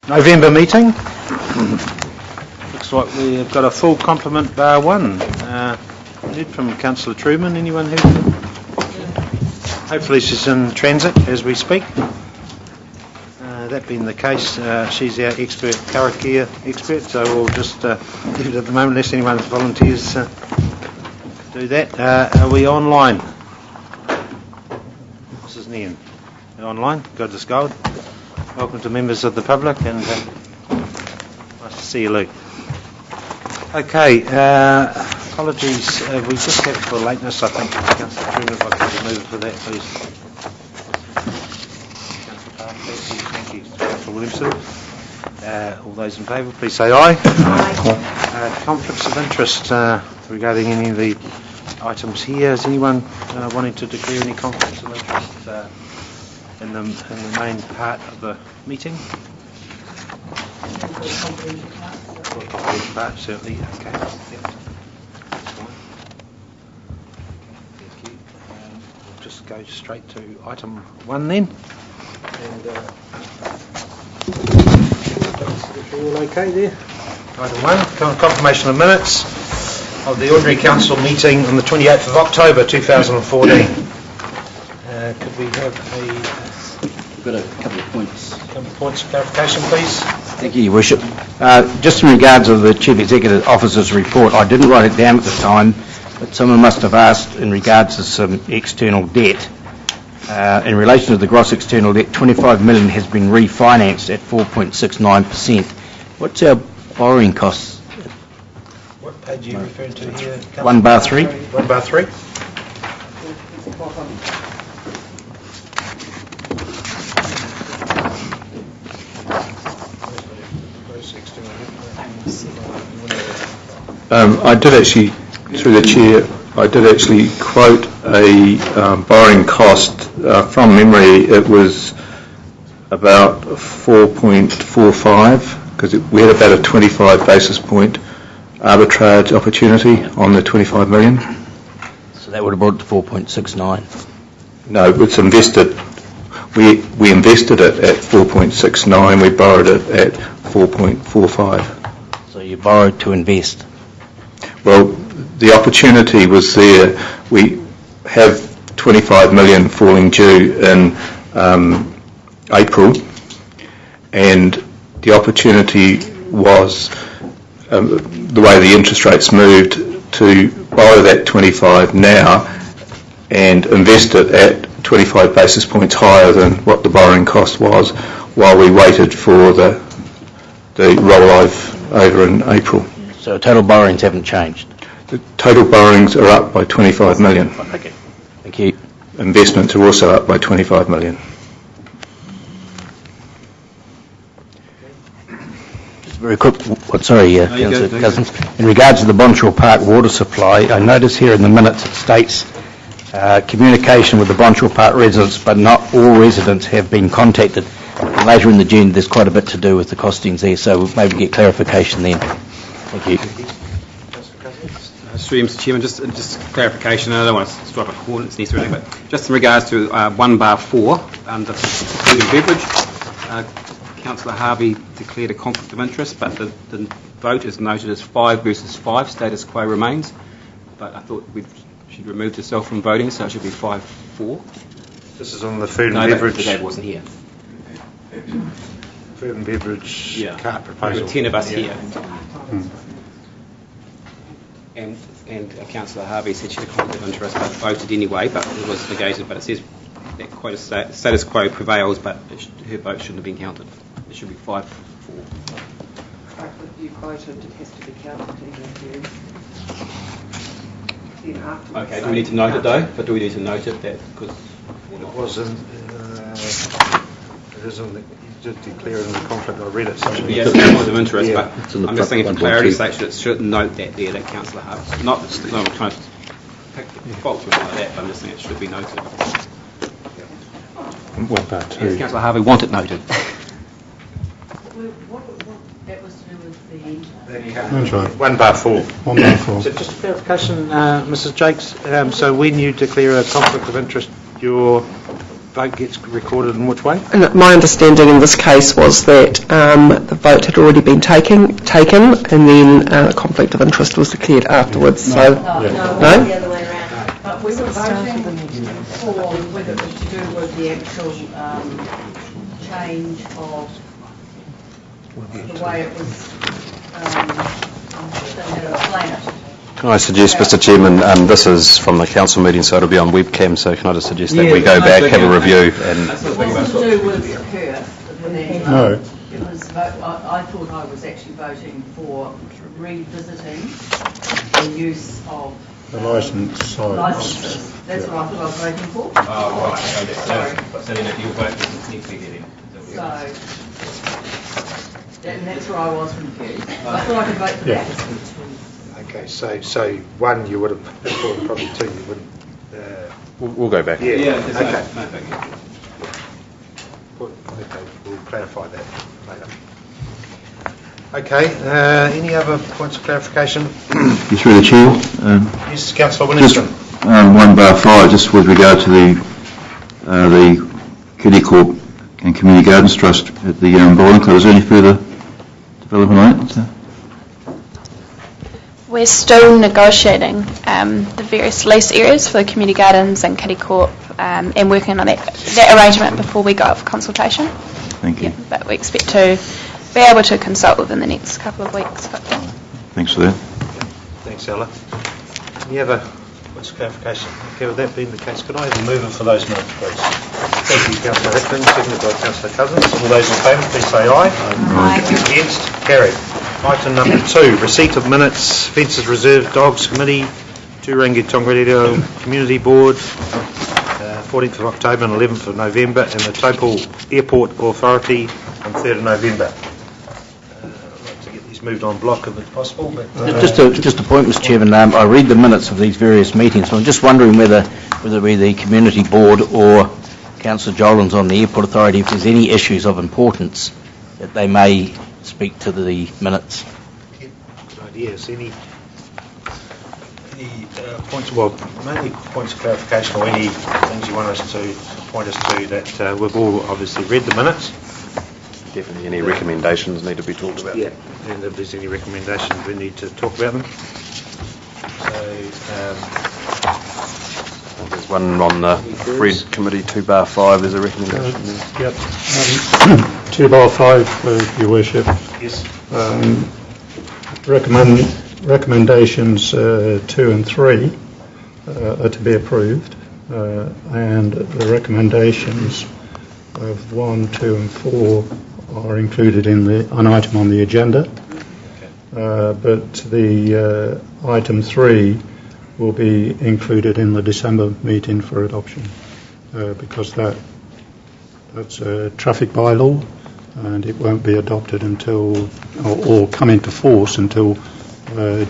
November meeting. Looks like we've got a full complement bar one. Heard from Councillor Truman. Anyone who? Hopefully she's in transit as we speak. That being the case, she's our expert, karakia expert, so we'll just leave it at the moment unless anyone volunteers to do that. Are we online? Mrs. Nian, online? God is gold. Welcome to members of the public, and nice to see you, Luke. Okay, apologies, we just had for lateness, I think. Councillor Truman, if I could move for that, please. Thank you. Councillor Williamson. All those in favour, please say aye. Aye. Conflicts of interest regarding any of the items here. Is anyone wanting to declare any conflicts of interest in the main part of the meeting? Part, certainly. Okay. Yep. Thank you. We'll just go straight to item 1 then. And all okay there? Item 1, confirmation of minutes of the ordinary council meeting on the 28th of October 2014. Could we have We've got a couple of points. Of clarification, please? Thank you, Your Worship. Just in regards of the Chief Executive Officer's report, I didn't write it down at the time, but someone must have asked in regards to some external debt. In relation to the gross external debt, 25 million has been refinanced at 4.69%. What's our borrowing costs? What page are you referring to here? 1 bar 3. 1 bar 3. I did actually, through the chair, I did actually quote a borrowing cost. From memory, it was about 4.45 because we had about a 25 basis point arbitrage opportunity on the 25 million. So that would have brought it to 4.69. No, it's invested. We invested it at 4.69. We borrowed it at 4.45. So you borrowed to invest. Well, the opportunity was there. We have 25 million falling due in April, and the opportunity was, the way the interest rates moved, to borrow that 25 now and invest it at 25 basis points higher than what the borrowing cost was while we waited for the roll over in April. So total borrowings haven't changed? The total borrowings are up by 25 million. Okay. Thank you. Investments are also up by 25 million. Just very quick, Councillor Cousins. In regards to the Bonchall Park water supply, I notice here in the minutes it states communication with the Bonchall Park residents, but not all residents have been contacted. And later in the agenda, there's quite a bit to do with the costings there, so we'll maybe get clarification then. Thank you. Through Mr. Chairman, just clarification. I don't want to strike a coordinates necessarily, but just in regards to 1 bar 4 under food and beverage, Councillor Harvey declared a conflict of interest, but the vote is noted as 5 versus 5. Status quo remains, but I thought she'd removed herself from voting, so it should be 5-4. This is on the food and beverage. Dave wasn't here. Food and beverage cart proposal. There were 10 of us here. And Councillor Harvey said she had a conflict of interest, but voted anyway, but it was negated. But it says that status quo prevails, but her vote shouldn't have been counted. It should be 5-4. You voted, it has to be counted even afterwards. Okay, do we need to note it though? But do we need to note it that because it wasn't? It isn't. You did declare it in the conflict. I read it. So yes, it was of interest, but I'm just thinking for clarity's sake, it should note that there, that Councillor Harvey. Not I'm trying to pick the fault with like that, but I'm just saying it should be noted. What about two? Yes, Councillor Harvey want it noted. That was to do with the... That's right. 1 bar 4. 1 bar 4. So just a clarification, Mrs. Jakes. So when you declare a conflict of interest, you're vote gets recorded in which way? And my understanding in this case was that the vote had already been taken, and then a conflict of interest was declared afterwards. No, No? the other way around. But we were voting for whether it was to do with the actual change of the way it was they had to explain it. Can I suggest, Mr Chairman, this is from the council meeting, so it'll be on webcam, so can I just suggest that we go back, have a review, and... It wasn't to do with her. No. It was, I thought I was actually voting for revisiting the use of The licence size. licences. That's what I thought I was voting for. Oh, right. Sorry. So then if you vote, it needs to be getting. And that's where I was confused. I thought I could vote for that. Okay, so one you would have thought, probably two you wouldn't. We'll go back. Yeah, there's okay. no thank you. Okay, we'll clarify that later. Okay, any other points of clarification? You through the chair. Yes, Councillor Just Williamson. 1/5, just with regard to the Kiddie Corp and Community Gardens Trust at the Bowling Club. Is there any further development on it? We're still negotiating the various lease areas for the community gardens and Kiddie Corp and working on that arrangement before we go out for consultation. Thank you. Yeah, but we expect to be able to consult within the next couple of weeks. Thanks for that. Thanks, Ella. Any other points of clarification? Okay, with that being the case, could I have a mover for those minutes, please? Thank you, Councillor Hickman, seconded by Councillor Cousins. All those in favour, please say aye. Aye. Against? Carried. Item number 2, receipt of minutes, Fences Reserve Dogs Committee, Turangi-Tongariro Community Board, 14th of October and 11th of November, and the Taupo Airport Authority on 3rd of November. I'd like to get these moved on block if it's possible. But, Just a point, Mr Chairman, I read the minutes of these various meetings, so I'm just wondering whether it be the Community Board or Councillor Jolins on the Airport Authority, if there's any issues of importance that they may speak to the minutes. good ideas. Any points, well, mainly points of clarification or any things you want us to point us to that we've all obviously read the minutes. Definitely any recommendations need to be talked about. Yeah, and if there's any recommendations, we need to talk about them. So, There's one on the Fred Committee, 2/5, there's a recommendation there. Yep. 2/5, Your Worship. yes. Recommendations 2 and 3 are to be approved, and the recommendations of 1, 2 and 4 are included in an item on the agenda, but the item 3 will be included in the December meeting for adoption, because that's a traffic bylaw and it won't be adopted until, or come into force until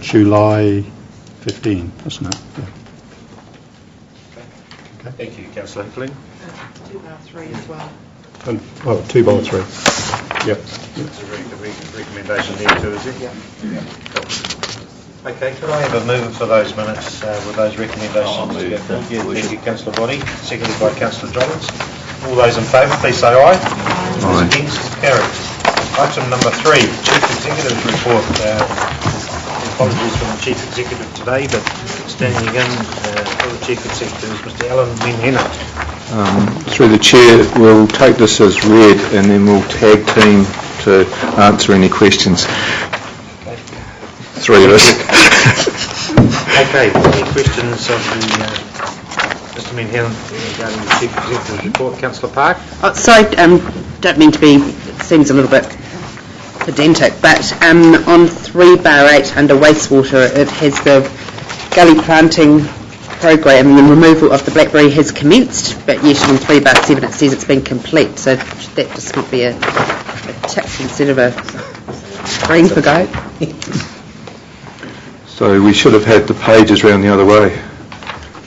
July 15, isn't it? Yeah. Okay. Thank you, Councillor Hickling. 2/3 as well. And, 2/3. Yep. That's a very good recommendation there too, is it? Yeah. Cool. Okay, could I have a mover for those minutes with those recommendations? Thank you, Councillor Bonney, seconded by Councillor Jolins. All those in favour, please say aye. Aye. Against? Carried. Item number 3, Chief Executive's report. Apologies from the Chief Executive today, but standing in for the Chief Executive is Mr Alan Menhena. Through the chair, we'll take this as read and then we'll tag team to answer any questions. Okay. 3 of us. Okay, any questions of the Mr Menhena regarding the Chief Executive's report? Councillor Park? Sorry, don't mean to be, it seems a little bit pedantic, but on 3/8 under wastewater, it has the gully planting program and the removal of the blackberry has commenced, but yet on 3/7 it says it's been complete, so should that just not be a tick instead of a green for go? So we should have had the pages round the other way,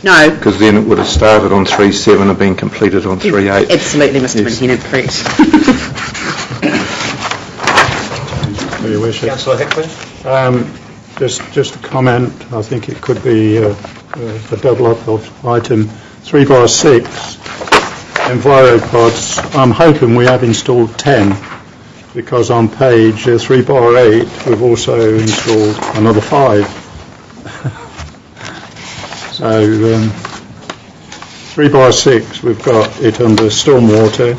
No, because then it would have started on 3/7 and been completed on 3/8. absolutely, Mr. Yes. Menhena, correct. Your Worship. Councillor Hickling? Just a comment. I think it could be a double up of item 3/6, EnviroPods, I'm hoping we have installed 10, because on page 3/8 we've also installed another 5. So 3/6 we've got it under stormwater,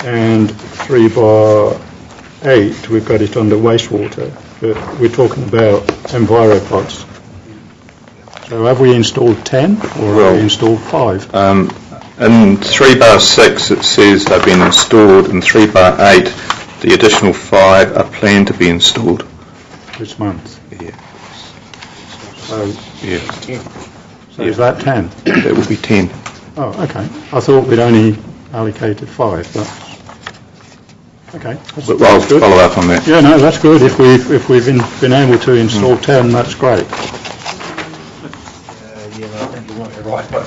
and 3/8 we've got it under wastewater, but we're talking about EnviroPods. So have we installed 10 or have we installed 5? In 3/6 it says they've been installed, and 3/8 the additional 5 are planned to be installed. This month. Yeah. So, Yeah. so is that 10? That would be 10. Oh, okay. I thought we'd only allocated 5. That's okay. But I'll follow up on that. Yeah, no, that's good. If we've been able to install 10, that's great. Yeah, I think you might be right, but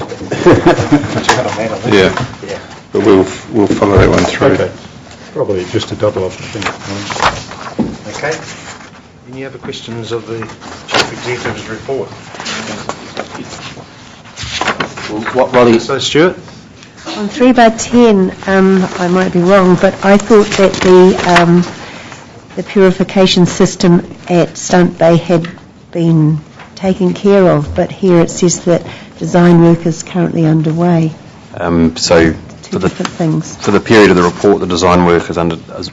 Yeah. But we'll follow that one through. Okay. Probably just a double up, I think. Okay. Any other questions of the Chief Executive's report? So, Stuart? On 3/10, I might be wrong, but I thought that the purification system at Stunt Bay had been taken care of, but here it says that design work is currently underway. So Two different things. for the period of the report, the design work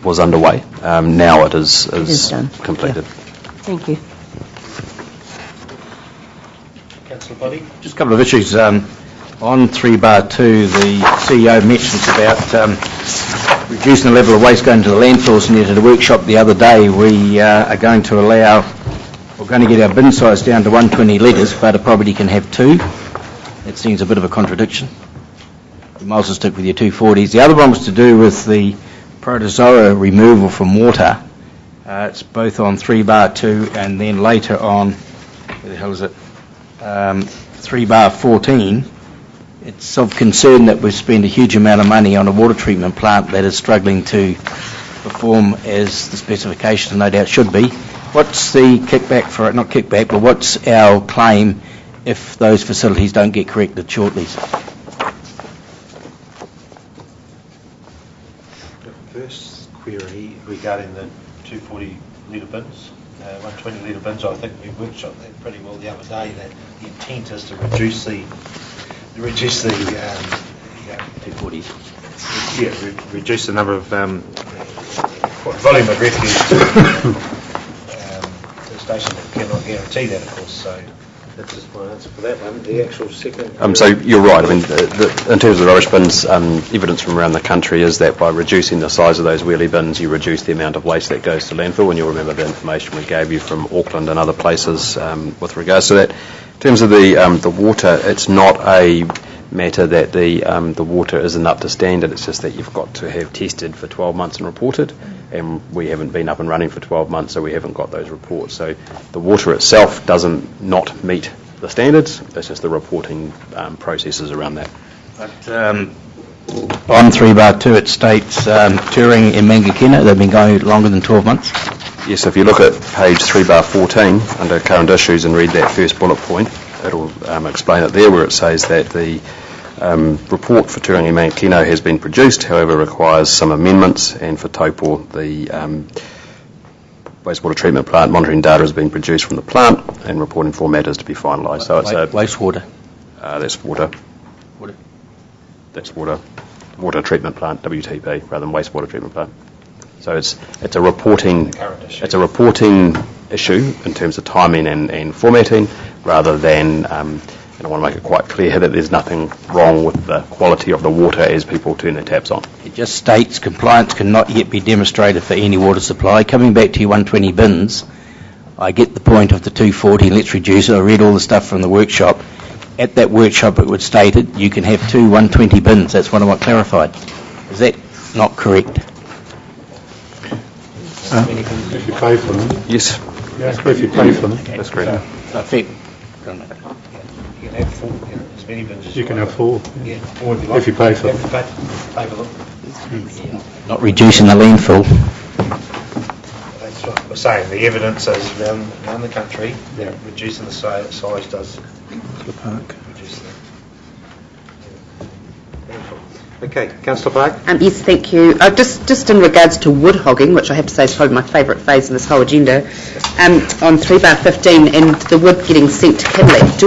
was underway. Now it is done. completed. Thank you. Councillor Buddy? Just a couple of issues. On 3/2, the CEO mentions about reducing the level of waste going to the landfills, and yet at a workshop the other day we are going to allow, we're going to get our bin size down to 120 litres, but a property can have 2. It seems a bit of a contradiction. You might as well stick with your 240s. The other one was to do with the protozoa removal from water. It's both on 3/2 and then later on, where the hell is it, 3/14. It's of concern that we've spent a huge amount of money on a water treatment plant that is struggling to perform as the specifications no doubt should be. What's the kickback for it? Not kickback, but what's our claim if those facilities don't get corrected shortly? First query regarding the 240 litre bins, 120 litre bins. I think we workshopped that pretty well the other day. That the intent is to reduce the 240s. Reduce the number of volume of refuse to the station. That cannot guarantee that, of course. So that's just my answer for that one. The actual second. So you're right. I mean, in terms of the rubbish bins, evidence from around the country is that by reducing the size of those wheelie bins, you reduce the amount of waste that goes to landfill. And you'll remember the information we gave you from Auckland and other places with regards to that. In terms of the water, it's not a matter that the water isn't up to standard. It's just that you've got to have tested for 12 months and reported, and we haven't been up and running for 12 months, so we haven't got those reports. So the water itself doesn't not meet the standards. It's just the reporting processes around that. But on 3/2 it states Turangi and Mangakino, they've been going longer than 12 months. Yes, if you look at page 3/14 under current issues and read that first bullet point, it'll explain it there, where it says that the report for Turangi and Mangakino has been produced, however requires some amendments, and for Taupo, the wastewater treatment plant monitoring data has been produced from the plant, and reporting format is to be finalised. So it's wastewater. That's water. That's water. Water treatment plant, WTP, rather than wastewater treatment plant. So it's a reporting issue in terms of timing and formatting, rather than, and I want to make it quite clear that there's nothing wrong with the quality of the water as people turn their taps on. It just states compliance cannot yet be demonstrated for any water supply. Coming back to your 120 bins, I get the point of the 240, let's reduce it. I read all the stuff from the workshop. At that workshop it was stated you can have 2 120 bins. That's what I want clarified. Is that not correct? If you pay for them. Yes. Yes, if you pay for them. That's correct. I think. You can have 4, as many bins as You can have 4. Yeah, or if you pay for them. Pay for them. Not reducing the landfill. That's what we're saying. The evidence is around the country that reducing the size does The park. reduce the. Okay, Councillor Park. Yes, thank you. Just in regards to wood hogging, which I have to say is probably my favourite phase in this whole agenda, on 3/15 and the wood getting sent to Kinleaf,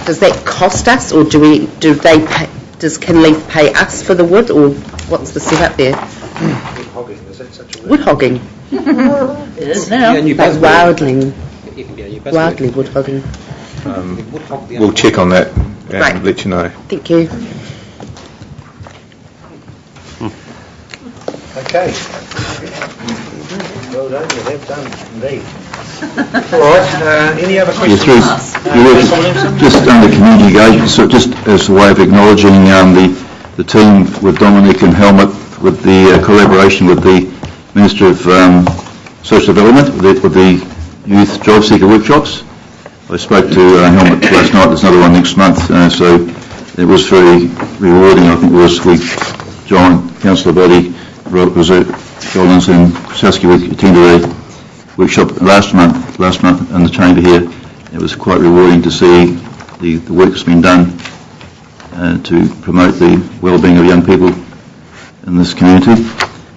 does that cost us, or does Kinleaf pay us for the wood, or what's the setup there? Wood hogging, is that such a word? Wood hogging. It is now. Like wildly wood hogging. We'll check on that and Right. let you know. Thank you. Okay. Well done, you have done indeed. All right, any other questions? Councillor Williamson? Just under community engagement, so just as a way of acknowledging the team with Dominic and Helmut, with the collaboration with the Minister of Social Development, with the Youth Job Seeker workshops. I spoke to Helmut last night, there's another one next month, so it was very rewarding. I think it was with John, Councillor Boddy, Rosette, Collins and Krasowski attended a workshop last month in the chamber here. It was quite rewarding to see the work that's been done to promote the well-being of young people in this community.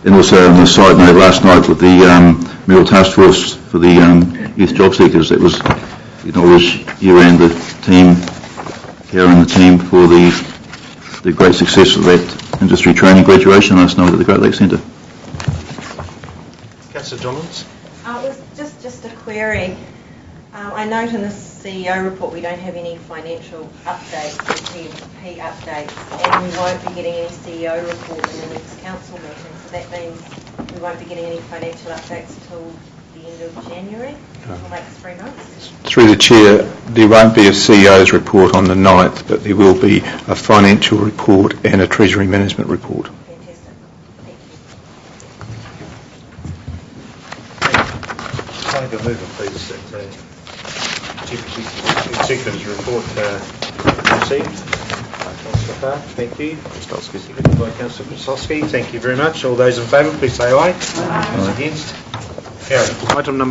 And also on the side note, last night with the Mayoral Task Force for the Youth Job Seekers, it was acknowledge you and the team, Karen and the team, for the great success of that industry training graduation last night at the Great Lakes Centre. Councillor Johns? It was just a query. I note in the CEO report we don't have any financial updates, CP updates, and we won't be getting any CEO report in the next council meeting. So that means we won't be getting any financial updates till the end of January, for like 3 months. Through the Chair, there won't be a CEO's report on the 9th, but there will be a financial report and a Treasury Management report. Fantastic. Thank you. Can I have a mover, please, that Chief Executive's report received? Councillor Park, thank you. Seconded by Councillor Krasowski. Thank you very much. All those in favour, please say aye. Those against? Carried. Item number